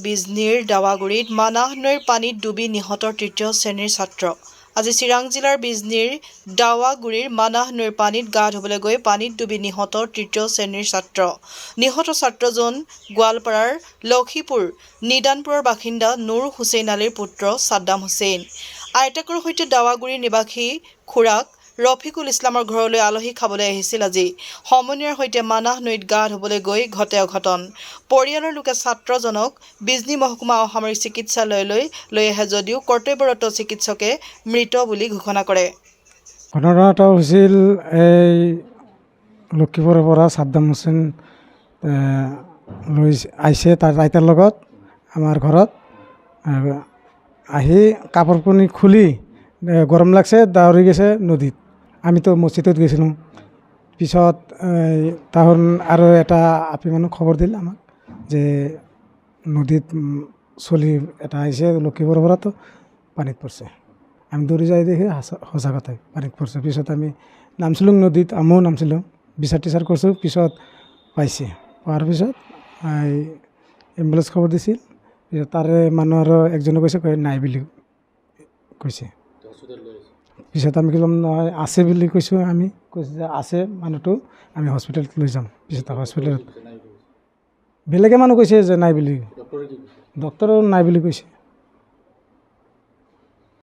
বিজনীৰ দাৱাগুৰিত মানাহ নৈৰ পানীত ডুবি নিহত তৃতীয় শ্ৰেণীৰ ছাত্ৰ। আজি চিৰাং জিলাৰ বিজনীৰ দাৱাগুৰিৰ মানাহ নৈৰ পানীত গা ধুবলৈ গৈ পানীত ডুবি নিহত তৃতীয় শ্ৰেণীৰ ছাত্ৰ। নিহত ছাত্ৰজন গোৱালপাৰাৰ লক্ষীপুৰ নিদানপুৰৰ বাসিন্দা নুৰ হুছেইন আলীৰ পুত্ৰ ছাদ্দাম হুছেইন। আইতাকৰ সৈতে দাৱাগুৰিৰ নিবাসী খুৰাক ৰফিকুল ইছলামৰ ঘৰলৈ আলহী খাবলৈ আহিছিল। আজি সমনীয়াৰ সৈতে মানাহ নৈত গা ধুবলৈ গৈ ঘটে অঘটন। পৰিয়ালৰ লোকে ছাত্ৰজনক বিজনী মহকুমা অসামৰিক চিকিৎসালয়লৈ লৈ আহে যদিও কৰ্তব্যৰত চিকিৎসকে মৃত বুলি ঘোষণা কৰে। ঘটনাটো হৈছিল এই লক্ষীপুৰৰ পৰা ছাদ্দাম হুছেইন লৈ আহিছে তাৰ আইতাৰ লগত আমাৰ ঘৰত। আহি কাপোৰ কানি খুলি গৰম লাগছে দৌৰি গৈছে নদীত। আমিতো মছজিদত গৈছিলোঁ। পিছত তাহোন আৰু এটা আপি মানুহ খবৰ দিল আমাক যে নদীত চলি এটা আহিছে লক্ষীপুৰৰ পৰাতো পানীত পৰিছে। আমি দৌৰি যাই দেখি সঁচা কথাই পানীত পৰিছে। পিছত আমি নামছিলোঁ নদীত, আমিও নামছিলোঁ, বিচাৰ টিচাৰ কৰিছোঁ। পিছত পাইছে, পোৱাৰ পিছত এম্বুলেঞ্চ খবৰ দিছিল। পিছত তাৰে মানুহ আৰু একজনে কৈছে নাই বুলি কৈছে। পিছত আমি ক'লোঁ নহয় আছে বুলি কৈছোঁ। আমি কৈছোঁ যে আছে মানুহটো, আমি হস্পিটেলত লৈ যাম। পিছত হস্পিটেলত বেলেগে মানুহ কৈছে যে নাই বুলি, ডক্টৰেও নাই বুলি কৈছে।